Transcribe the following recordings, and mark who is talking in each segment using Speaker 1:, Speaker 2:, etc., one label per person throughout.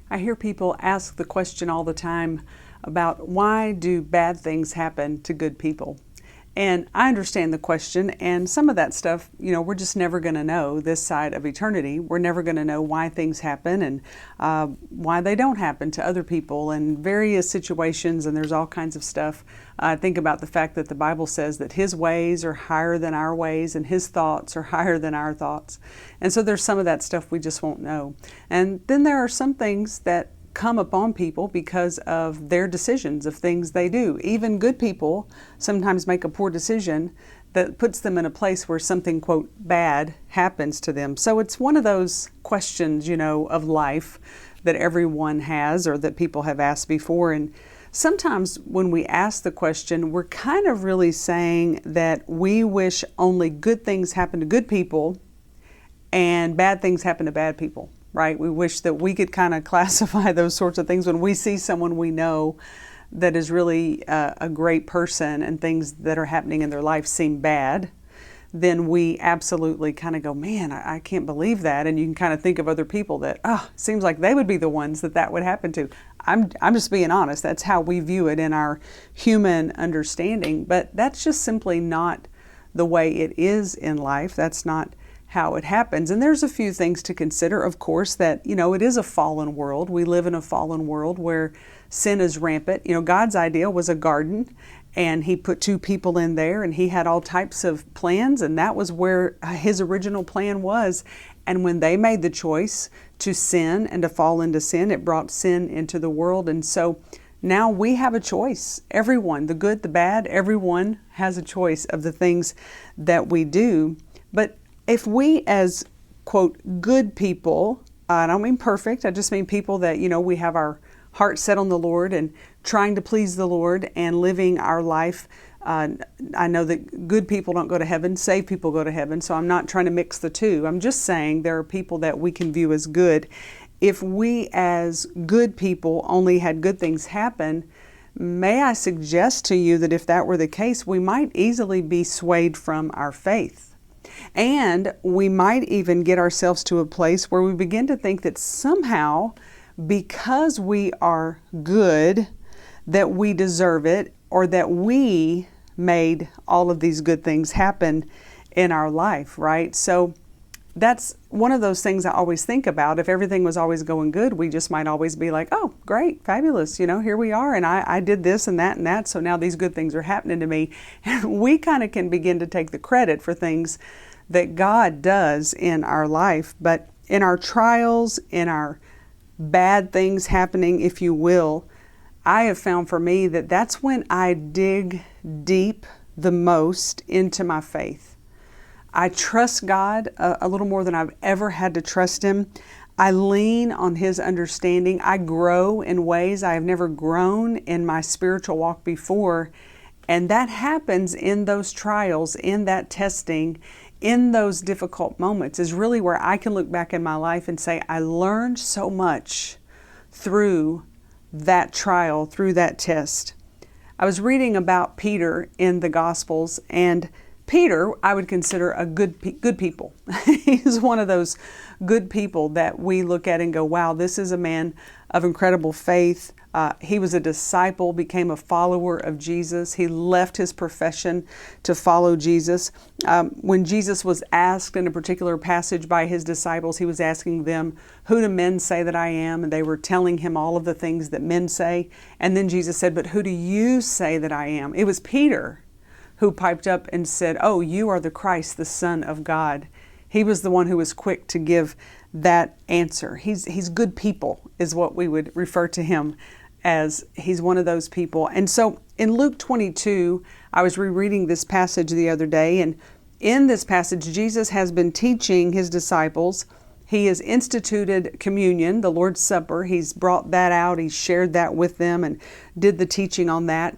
Speaker 1: I hear people ask the question all the time about why do bad things happen to good people? And I understand the question, and some of that stuff, we're just never going to know this side of eternity. We're never going to know why things happen and why they don't happen to other people in various situations, and there's all kinds of stuff. Think about the fact that the Bible says that His ways are higher than our ways, and His thoughts are higher than our thoughts. And so there's some of that stuff we just won't know. And then there are some things that come upon people because of their decisions of things they do. Even good people sometimes make a poor decision that puts them in a place where something, quote, bad happens to them. So it's one of those questions, of life that everyone has or that people have asked before. And sometimes when we ask the question, we're kind of really saying that we wish only good things happen to good people and bad things happen to bad people. Right? We wish that we could kind of classify those sorts of things when we see someone we know that is really a great person and things that are happening in their life seem bad. Then we absolutely kind of go, man, I can't believe that. And you can kind of think of other people that, seems like they would be the ones that would happen to. I'm just being honest. That's how we view it in our human understanding. But that's just simply not the way it is in life. That's not how it happens. And there's a few things to consider, of course, that, it is a fallen world. We live in a fallen world where sin is rampant. God's idea was a garden, and He put two people in there, and He had all types of plans, and that was where His original plan was. And when they made the choice to sin and to fall into sin, it brought sin into the world. And so now we have a choice. Everyone, the good, the bad, everyone has a choice of the things that we do. But if we as, quote, good people, I don't mean perfect, I just mean people that, we have our heart set on the Lord and trying to please the Lord and living our life. I know that good people don't go to heaven, saved people go to heaven, so I'm not trying to mix the two. I'm just saying there are people that we can view as good. If we as good people only had good things happen, may I suggest to you that if that were the case, we might easily be swayed from our faith. And we might even get ourselves to a place where we begin to think that somehow, because we are good, that we deserve it, or that we made all of these good things happen in our life, right? So that's one of those things I always think about. If everything was always going good, we just might always be like, oh, great, fabulous, here we are, and I did this and that, so now these good things are happening to me. And we kind of can begin to take the credit for things that God does in our life. But in our trials, in our bad things happening, if you will, I have found for me that that's when I dig deep the most into my faith. I trust God a little more than I've ever had to trust Him. I lean on His understanding. I grow in ways I have never grown in my spiritual walk before. And that happens in those trials, in that testing, in those difficult moments is really where I can look back in my life and say, I learned so much through that trial, through that test. I was reading about Peter in the Gospels, and Peter, I would consider a good people. He's one of those good people that we look at and go, wow, this is a man of incredible faith. He was a disciple, became a follower of Jesus. He left his profession to follow Jesus. When Jesus was asked in a particular passage by His disciples, He was asking them, who do men say that I am? And they were telling Him all of the things that men say. And then Jesus said, but who do you say that I am? It was Peter who piped up and said, oh, you are the Christ, the Son of God. He was the one who was quick to give that answer. He's good people is what we would refer to him as. He's one of those people. And so in Luke 22, I was rereading this passage the other day, and in this passage, Jesus has been teaching His disciples. He has instituted communion, the Lord's Supper. He's brought that out. He shared that with them and did the teaching on that.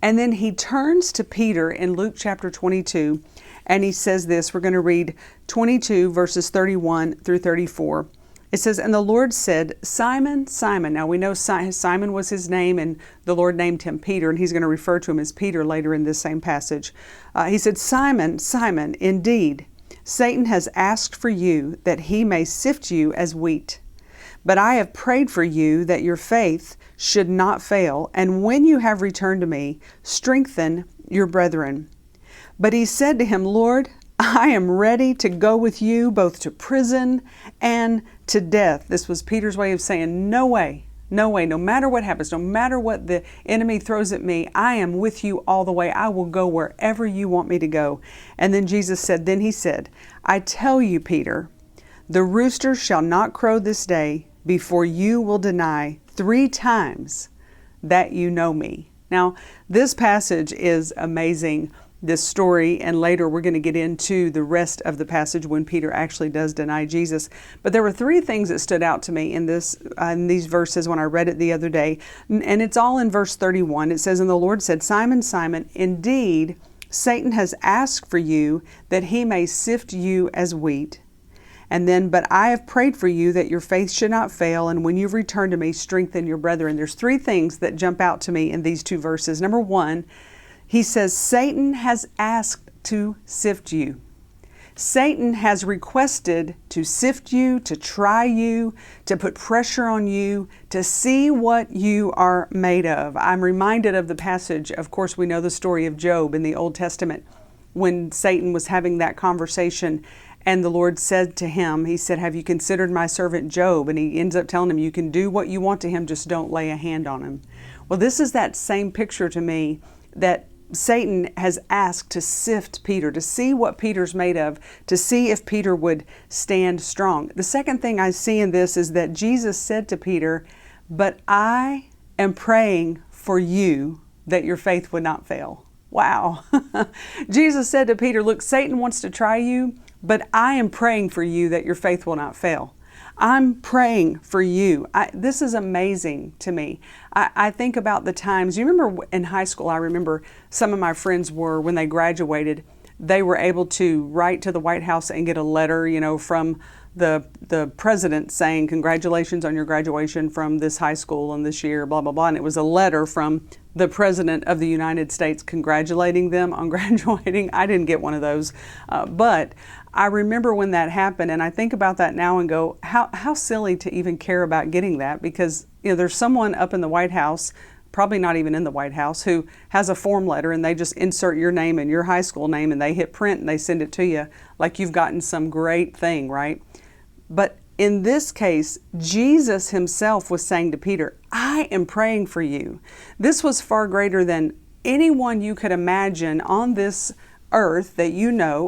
Speaker 1: And then He turns to Peter in Luke chapter 22, and He says this. We're going to read 22 verses 31 through 34. It says, and the Lord said, Simon, Simon. Now we know Simon was his name, and the Lord named him Peter, and He's going to refer to him as Peter later in this same passage. He said, Simon, Simon, indeed, Satan has asked for you that he may sift you as wheat. But I have prayed for you that your faith should not fail, and when you have returned to me, strengthen your brethren. But he said to him, Lord, I am ready to go with you both to prison and to death. This was Peter's way of saying, no way, no way, no matter what happens, no matter what the enemy throws at me, I am with you all the way. I will go wherever you want me to go. And then Jesus said, then he said, I tell you, Peter, the rooster shall not crow this day before you will deny 3 times that you know me. Now, this passage is amazing, this story, and later we're going to get into the rest of the passage when Peter actually does deny Jesus. But there were 3 things that stood out to me in these verses when I read it the other day, and it's all in verse 31. It says, and the Lord said, Simon, Simon, indeed Satan has asked for you that he may sift you as wheat. And then, but I have prayed for you that your faith should not fail, and when you return to me, strengthen your brethren. There's 3 things that jump out to me in these 2 verses. Number 1, he says, Satan has asked to sift you. Satan has requested to sift you, to try you, to put pressure on you, to see what you are made of. I'm reminded of the passage, of course, we know the story of Job in the Old Testament, when Satan was having that conversation. And the Lord said to him, he said, have you considered my servant Job? And he ends up telling him, you can do what you want to him, just don't lay a hand on him. Well, this is that same picture to me that Satan has asked to sift Peter, to see what Peter's made of, to see if Peter would stand strong. The second thing I see in this is that Jesus said to Peter, but I am praying for you that your faith would not fail. Wow. Jesus said to Peter, look, Satan wants to try you, but I am praying for you that your faith will not fail. I'm praying for you. This is amazing to me. I think about the times, you remember in high school, I remember some of my friends were, when they graduated, they were able to write to the White House and get a letter, from the president saying, congratulations on your graduation from this high school and this year, blah, blah, blah. And it was a letter from the President of the United States congratulating them on graduating. I didn't get one of those, but I remember when that happened, and I think about that now and go, how silly to even care about getting that, because there's someone up in the White House, probably not even in the White House, who has a form letter and they just insert your name and your high school name and they hit print and they send it to you like you've gotten some great thing, right? But in this case, Jesus himself was saying to Peter, I am praying for you. This was far greater than anyone you could imagine on this earth that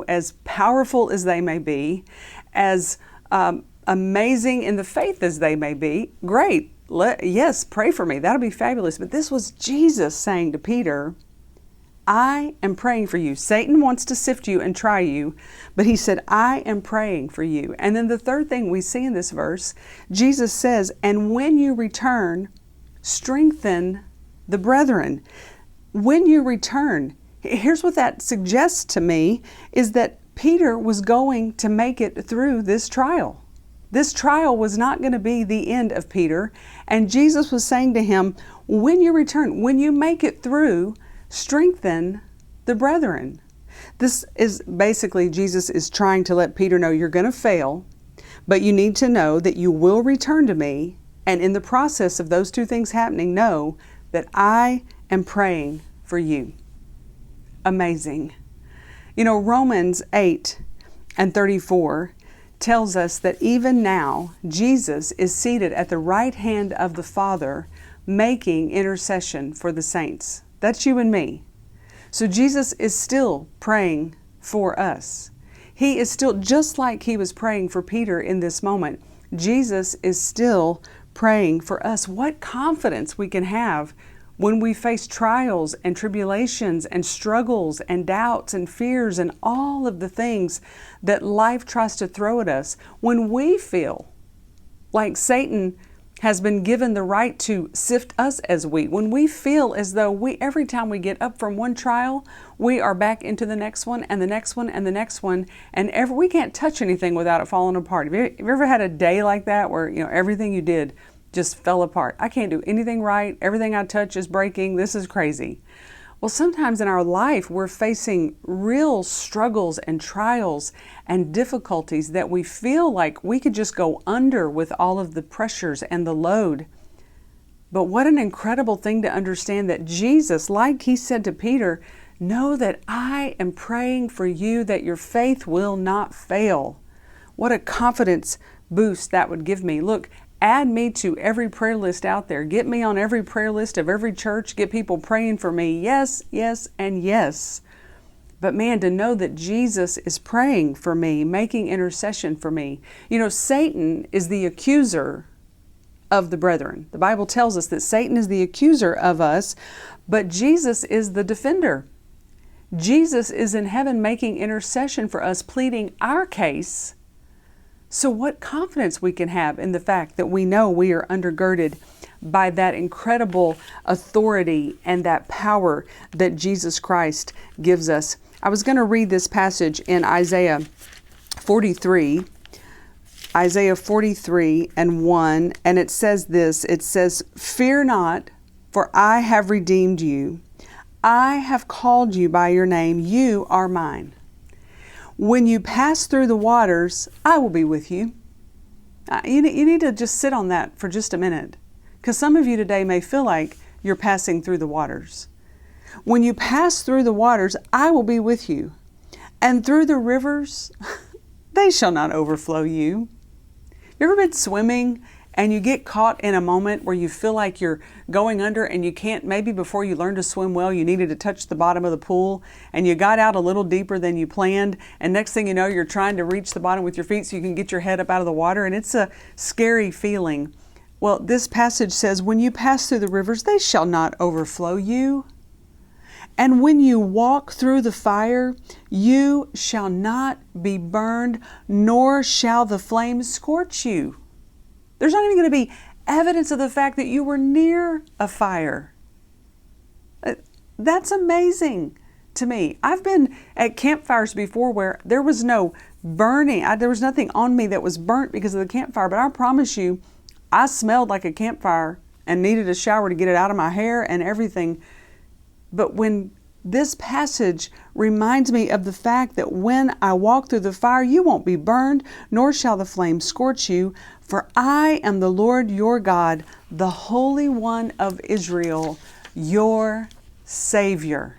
Speaker 1: as powerful as they may be, as amazing in the faith as they may be. Great. Yes, pray for me. That'll be fabulous. But this was Jesus saying to Peter, I am praying for you. Satan wants to sift you and try you, but he said, I am praying for you. And then the third thing we see in this verse, Jesus says, and when you return, strengthen the brethren. When you return, here's what that suggests to me, is that Peter was going to make it through this trial. This trial was not going to be the end of Peter. And Jesus was saying to him, when you return, when you make it through, strengthen the brethren. This is basically, Jesus is trying to let Peter know you're going to fail, but you need to know that you will return to me. And in the process of those 2 things happening, know that I am praying for you. Amazing. Romans 8:34 tells us that even now Jesus is seated at the right hand of the Father, making intercession for the saints. That's you and me. So Jesus is still praying for us. He is still, just like he was praying for Peter in this moment, Jesus is still praying for us. What confidence we can have when we face trials and tribulations and struggles and doubts and fears and all of the things that life tries to throw at us. When we feel like Satan has been given the right to sift us as wheat, when we feel as though every time we get up from one trial, we are back into the next one and the next one and the next one, and we can't touch anything without it falling apart. Have you ever had a day like that where everything you did just fell apart? I can't do anything right. Everything I touch is breaking. This is crazy. Well, sometimes in our life, we're facing real struggles and trials and difficulties that we feel like we could just go under with all of the pressures and the load. But what an incredible thing to understand that Jesus, like he said to Peter, know that I am praying for you that your faith will not fail. What a confidence boost that would give me. Look, add me to every prayer list out there. Get me on every prayer list of every church. Get people praying for me. Yes, yes, and yes. But man, to know that Jesus is praying for me, making intercession for me. You know, Satan is the accuser of the brethren. The Bible tells us that Satan is the accuser of us, but Jesus is the defender. Jesus is in heaven making intercession for us, pleading our case. So what confidence we can have in the fact that we know we are undergirded by that incredible authority and that power that Jesus Christ gives us. I was going to read this passage in Isaiah 43 and 1, and it says this, it says, "Fear not, for I have redeemed you. I have called you by your name. You are mine. When you pass through the waters, I will be with you." You need to just sit on that for just a minute, because some of you today may feel like you're passing through the waters. When you pass through the waters, I will be with you. And through the rivers, they shall not overflow you. You ever been swimming and you get caught in a moment where you feel like you're going under and you can't, maybe before you learned to swim well, you needed to touch the bottom of the pool and you got out a little deeper than you planned, and next thing you know, you're trying to reach the bottom with your feet so you can get your head up out of the water, and it's a scary feeling. Well, this passage says, when you pass through the rivers, they shall not overflow you. And when you walk through the fire, you shall not be burned, nor shall the flames scorch you. There's not even going to be evidence of the fact that you were near a fire. That's amazing to me. I've been at campfires before where there was no burning. There was nothing on me that was burnt because of the campfire. But I promise you, I smelled like a campfire and needed a shower to get it out of my hair and everything. But when this passage reminds me of the fact that when I walk through the fire, you won't be burned, nor shall the flame scorch you. For I am the Lord your God, the Holy One of Israel, your Savior.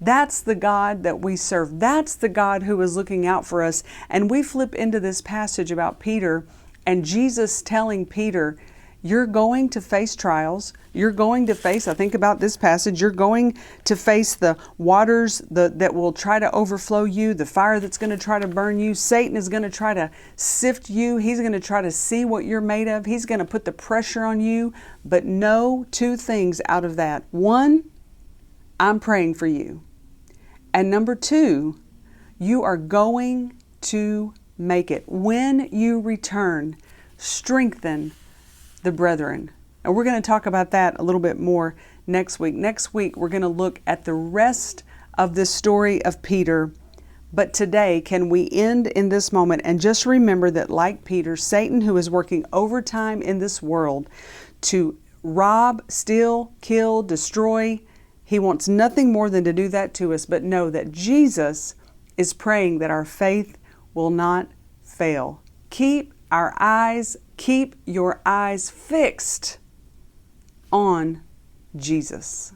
Speaker 1: That's the God that we serve. That's the God who is looking out for us. And we flip into this passage about Peter and Jesus telling Peter, you're going to face trials. You're going to face, I think about this passage, you're going to face the waters that will try to overflow you, the fire that's going to try to burn you. Satan is going to try to sift you. He's going to try to see what you're made of. He's going to put the pressure on you. But know two things out of that. One, I'm praying for you. And number two, you are going to make it. When you return, strengthen the brethren. And we're going to talk about that a little bit more next week. Next week, we're going to look at the rest of this story of Peter. But today, can we end in this moment and just remember that, like Peter, Satan, who is working overtime in this world to rob, steal, kill, destroy, he wants nothing more than to do that to us. But know that Jesus is praying that our faith will not fail. Keep your eyes fixed on Jesus.